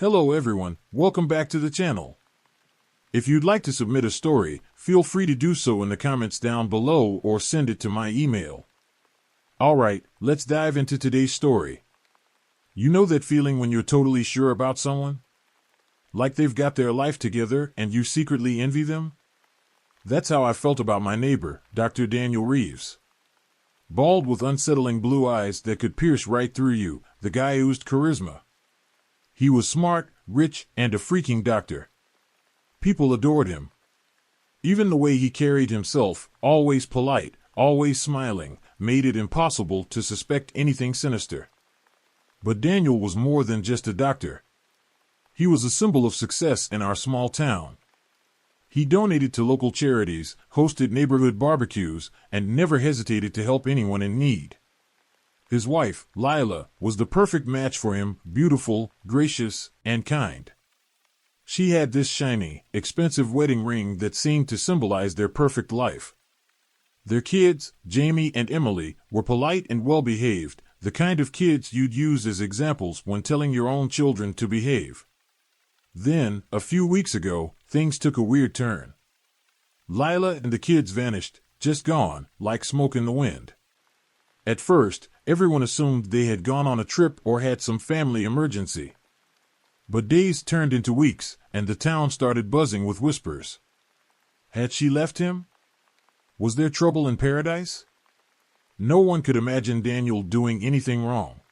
Hello everyone, welcome back to the channel. If you'd like to submit a story, feel free to do so in the comments down below or send it to my email. Alright, let's dive into today's story. You know that feeling when you're totally sure about someone? Like they've got their life together and you secretly envy them? That's how I felt about my neighbor, Dr. Daniel Reeves. Bald with unsettling blue eyes that could pierce right through you, the guy oozed charisma. He was smart, rich, and a freaking doctor. People adored him. Even the way he carried himself, always polite, always smiling, made it impossible to suspect anything sinister. But Daniel was more than just a doctor. He was a symbol of success in our small town. He donated to local charities, hosted neighborhood barbecues, and never hesitated to help anyone in need. His wife, Lila, was the perfect match for him, beautiful, gracious, and kind. She had this shiny, expensive wedding ring that seemed to symbolize their perfect life. Their kids, Jamie and Emily, were polite and well-behaved, the kind of kids you'd use as examples when telling your own children to behave. Then, a few weeks ago, things took a weird turn. Lila and the kids vanished, just gone, like smoke in the wind. At first, everyone assumed they had gone on a trip or had some family emergency. But days turned into weeks, and the town started buzzing with whispers. Had she left him? Was there trouble in paradise? No one could imagine Daniel doing anything wrong.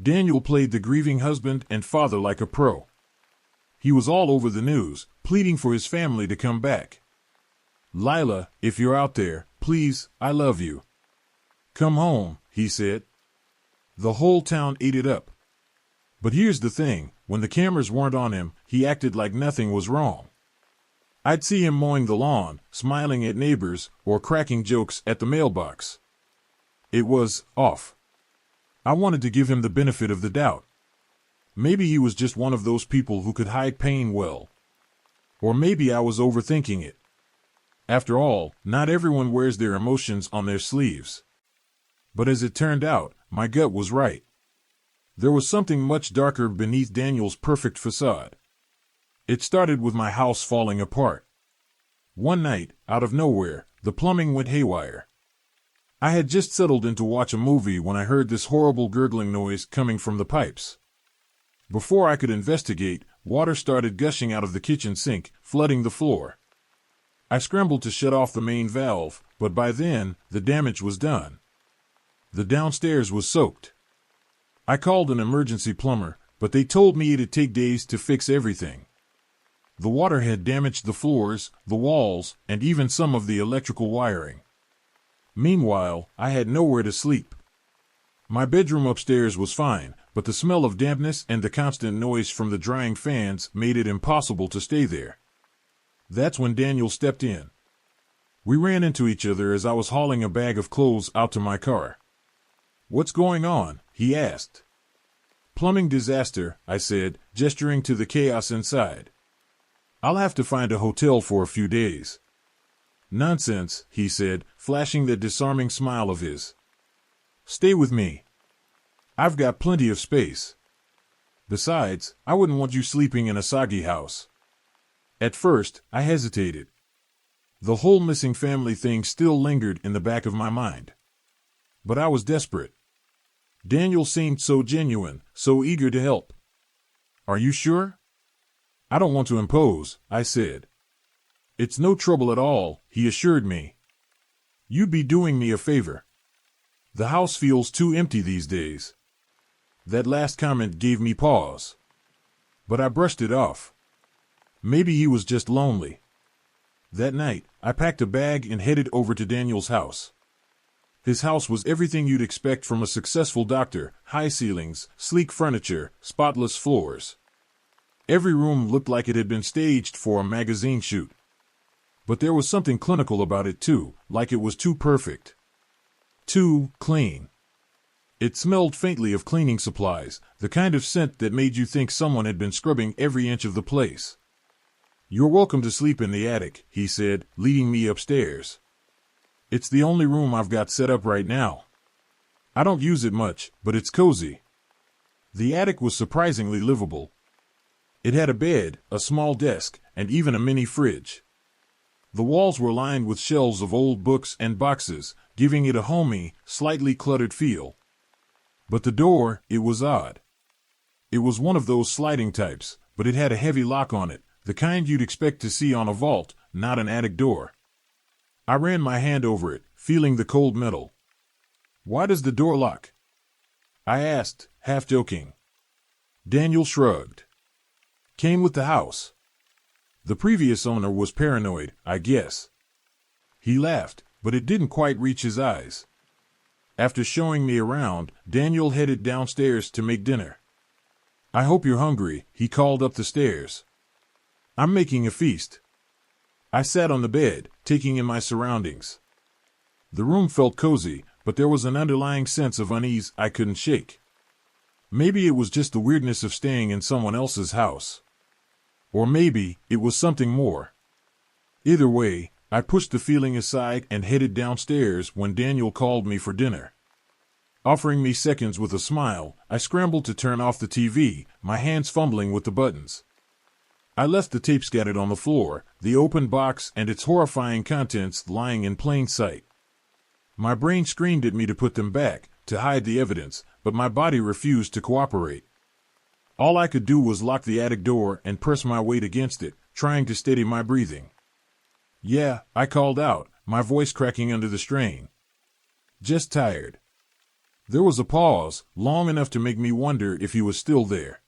Daniel played the grieving husband and father like a pro. He was all over the news, pleading for his family to come back. Lila, if you're out there, please, I love you. Come home, he said. The whole town ate it up. But here's the thing, when the cameras weren't on him, he acted like nothing was wrong. I'd see him mowing the lawn, smiling at neighbors, or cracking jokes at the mailbox. It was off. I wanted to give him the benefit of the doubt. Maybe he was just one of those people who could hide pain well. Or maybe I was overthinking it. After all, not everyone wears their emotions on their sleeves. But as it turned out, my gut was right. There was something much darker beneath Daniel's perfect facade. It started with my house falling apart. One night, out of nowhere, the plumbing went haywire. I had just settled in to watch a movie when I heard this horrible gurgling noise coming from the pipes. Before I could investigate, water started gushing out of the kitchen sink, flooding the floor. I scrambled to shut off the main valve, but by then, the damage was done. The downstairs was soaked. I called an emergency plumber, but they told me it'd take days to fix everything. The water had damaged the floors, the walls, and even some of the electrical wiring. Meanwhile, I had nowhere to sleep. My bedroom upstairs was fine, but the smell of dampness and the constant noise from the drying fans made it impossible to stay there. That's when Daniel stepped in. We ran into each other as I was hauling a bag of clothes out to my car. "What's going on?" he asked. "Plumbing disaster," I said, gesturing to the chaos inside. "I'll have to find a hotel for a few days." "Nonsense," he said, flashing that disarming smile of his. "Stay with me. I've got plenty of space. Besides, I wouldn't want you sleeping in a soggy house." At first, I hesitated. The whole missing family thing still lingered in the back of my mind. But I was desperate. Daniel seemed so genuine, so eager to help. "Are you sure?" "I don't want to impose," I said. "It's no trouble at all," he assured me. "You'd be doing me a favor. The house feels too empty these days." That last comment gave me pause. But I brushed it off. Maybe he was just lonely. That night, I packed a bag and headed over to Daniel's house. His house was everything you'd expect from a successful doctor: high ceilings, sleek furniture, spotless floors. Every room looked like it had been staged for a magazine shoot. But there was something clinical about it too, like it was too perfect. Too clean. It smelled faintly of cleaning supplies, the kind of scent that made you think someone had been scrubbing every inch of the place. "You're welcome to sleep in the attic," he said, leading me upstairs. "It's the only room I've got set up right now. I don't use it much, but it's cozy." The attic was surprisingly livable. It had a bed, a small desk, and even a mini fridge. The walls were lined with shelves of old books and boxes, giving it a homey, slightly cluttered feel. But the door, it was odd. It was one of those sliding types, but it had a heavy lock on it, the kind you'd expect to see on a vault, not an attic door. I ran my hand over it, feeling the cold metal. "Why does the door lock?" I asked, half joking. Daniel shrugged. "Came with the house. The previous owner was paranoid, I guess." He laughed, but it didn't quite reach his eyes. After showing me around, Daniel headed downstairs to make dinner. "I hope you're hungry," he called up the stairs. "I'm making a feast." I sat on the bed, taking in my surroundings. The room felt cozy, but there was an underlying sense of unease I couldn't shake. Maybe it was just the weirdness of staying in someone else's house. Or maybe it was something more. Either way, I pushed the feeling aside and headed downstairs when Daniel called me for dinner. Offering me seconds with a smile, I scrambled to turn off the TV, my hands fumbling with the buttons. I left the tape scattered on the floor, the open box and its horrifying contents lying in plain sight. My brain screamed at me to put them back, to hide the evidence, but my body refused to cooperate. All I could do was lock the attic door and press my weight against it, trying to steady my breathing. "Yeah," I called out, my voice cracking under the strain. "Just tired." There was a pause, long enough to make me wonder if he was still there.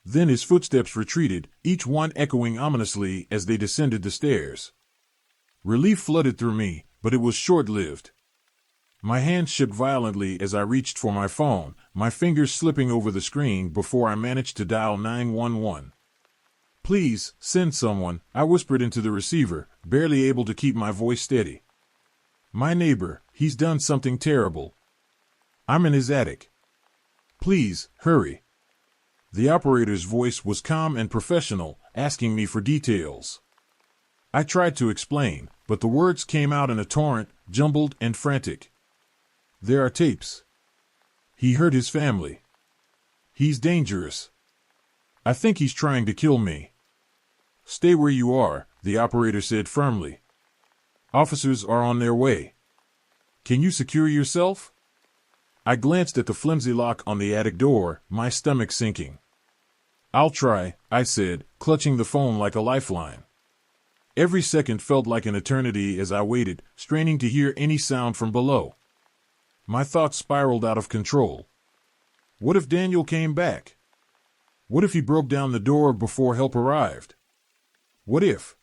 Then his footsteps retreated, each one echoing ominously as they descended the stairs. Relief flooded through me, but it was short-lived. My hand shook violently as I reached for my phone, my fingers slipping over the screen before I managed to dial 911. "Please, send someone," I whispered into the receiver, barely able to keep my voice steady. "My neighbor, he's done something terrible. I'm in his attic. Please, hurry." The operator's voice was calm and professional, asking me for details. I tried to explain, but the words came out in a torrent, jumbled and frantic. "There are tapes. He hurt his family. He's dangerous. I think he's trying to kill me." "Stay where you are," the operator said firmly. "Officers are on their way. Can you secure yourself?" I glanced at the flimsy lock on the attic door, my stomach sinking. "I'll try," I said, clutching the phone like a lifeline. Every second felt like an eternity as I waited, straining to hear any sound from below. My thoughts spiraled out of control. What if Daniel came back? What if he broke down the door before help arrived? What if?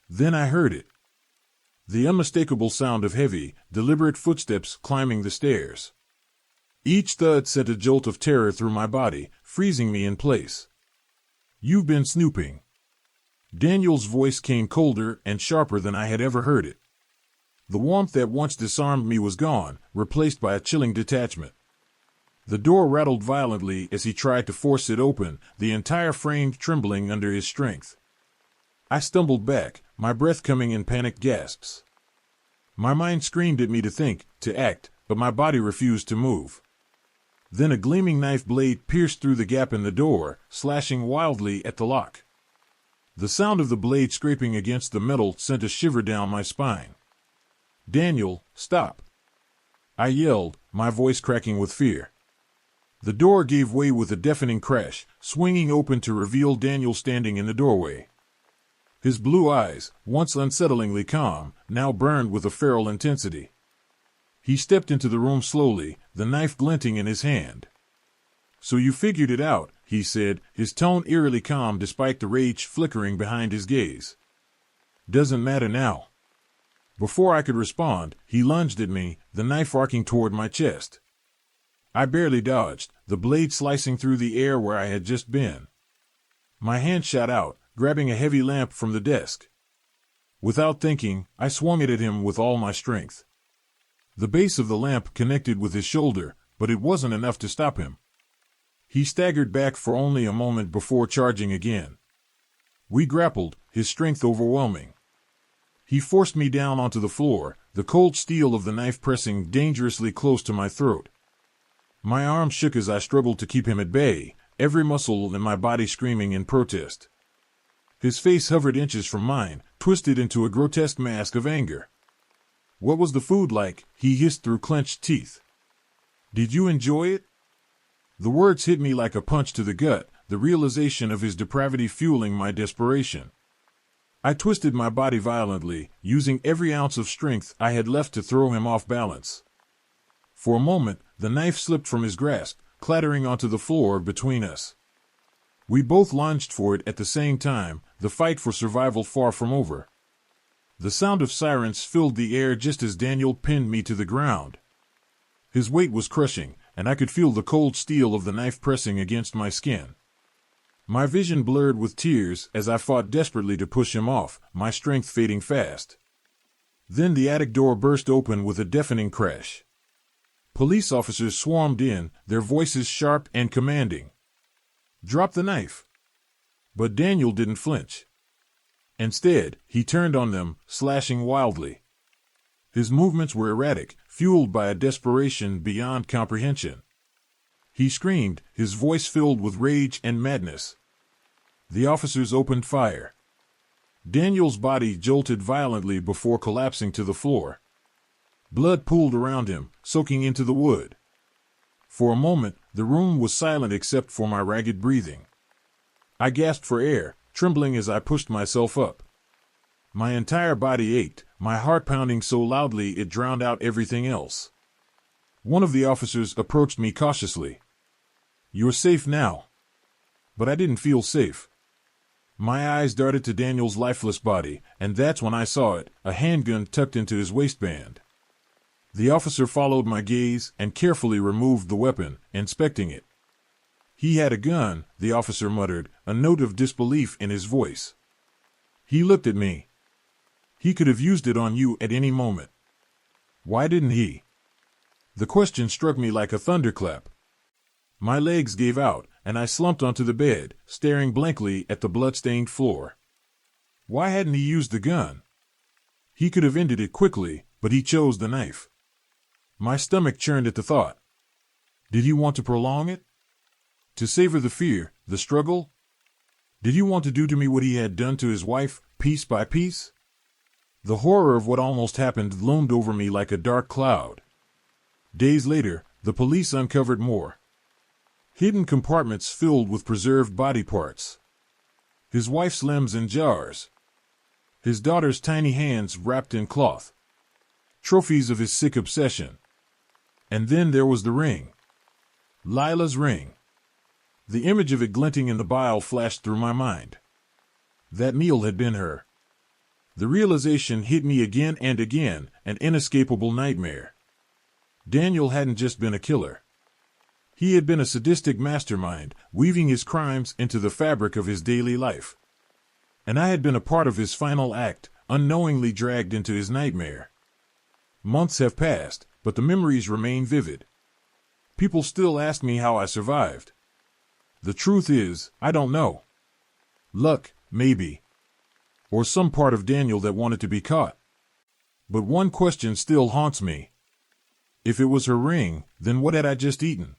Then I heard it. The unmistakable sound of heavy, deliberate footsteps climbing the stairs. Each thud sent a jolt of terror through my body, freezing me in place. "You've been snooping." Daniel's voice came colder and sharper than I had ever heard it. The warmth that once disarmed me was gone, replaced by a chilling detachment. The door rattled violently as he tried to force it open, the entire frame trembling under his strength. I stumbled back, my breath coming in panicked gasps. My mind screamed at me to think, to act, but my body refused to move. Then a gleaming knife blade pierced through the gap in the door, slashing wildly at the lock. The sound of the blade scraping against the metal sent a shiver down my spine. "Daniel, stop!" I yelled, my voice cracking with fear. The door gave way with a deafening crash, swinging open to reveal Daniel standing in the doorway. His blue eyes, once unsettlingly calm, now burned with a feral intensity. He stepped into the room slowly, the knife glinting in his hand. "So you figured it out," he said, his tone eerily calm despite the rage flickering behind his gaze. "Doesn't matter now." Before I could respond, he lunged at me, the knife arcing toward my chest. I barely dodged, the blade slicing through the air where I had just been. My hand shot out, grabbing a heavy lamp from the desk. Without thinking, I swung it at him with all my strength. The base of the lamp connected with his shoulder, but it wasn't enough to stop him. He staggered back for only a moment before charging again. We grappled, his strength overwhelming. He forced me down onto the floor, the cold steel of the knife pressing dangerously close to my throat. My arm shook as I struggled to keep him at bay, every muscle in my body screaming in protest. His face hovered inches from mine, twisted into a grotesque mask of anger. "What was the food like?" he hissed through clenched teeth. "Did you enjoy it?" The words hit me like a punch to the gut, the realization of his depravity fueling my desperation. I twisted my body violently, using every ounce of strength I had left to throw him off balance. For a moment, the knife slipped from his grasp, clattering onto the floor between us. We both lunged for it at the same time, the fight for survival far from over. The sound of sirens filled the air just as Daniel pinned me to the ground. His weight was crushing, and I could feel the cold steel of the knife pressing against my skin. My vision blurred with tears as I fought desperately to push him off, my strength fading fast. Then the attic door burst open with a deafening crash. Police officers swarmed in, their voices sharp and commanding. "Drop the knife." But Daniel didn't flinch. Instead, he turned on them, slashing wildly. His movements were erratic, fueled by a desperation beyond comprehension. He screamed, his voice filled with rage and madness. The officers opened fire. Daniel's body jolted violently before collapsing to the floor. Blood pooled around him, soaking into the wood. For a moment, the room was silent except for my ragged breathing. I gasped for air, trembling as I pushed myself up. My entire body ached, my heart pounding so loudly it drowned out everything else. One of the officers approached me cautiously. "You're safe now." But I didn't feel safe. My eyes darted to Daniel's lifeless body, and that's when I saw it, a handgun tucked into his waistband. The officer followed my gaze and carefully removed the weapon, inspecting it. "He had a gun," the officer muttered, a note of disbelief in his voice. He looked at me. "He could have used it on you at any moment. Why didn't he?" The question struck me like a thunderclap. My legs gave out, and I slumped onto the bed, staring blankly at the blood-stained floor. Why hadn't he used the gun? He could have ended it quickly, but he chose the knife. My stomach churned at the thought. Did he want to prolong it? To savor the fear, the struggle? Did he want to do to me what he had done to his wife, piece by piece? The horror of what almost happened loomed over me like a dark cloud. Days later, the police uncovered more. Hidden compartments filled with preserved body parts. His wife's limbs in jars. His daughter's tiny hands wrapped in cloth. Trophies of his sick obsession. And then there was the ring. Lila's ring. The image of it glinting in the bile flashed through my mind. That meal had been her. The realization hit me again and again, an inescapable nightmare. Daniel hadn't just been a killer. He had been a sadistic mastermind, weaving his crimes into the fabric of his daily life. And I had been a part of his final act, unknowingly dragged into his nightmare. Months have passed, but the memories remain vivid. People still ask me how I survived. The truth is, I don't know. Luck, maybe. Or some part of Daniel that wanted to be caught. But one question still haunts me. If it was her ring, then what had I just eaten?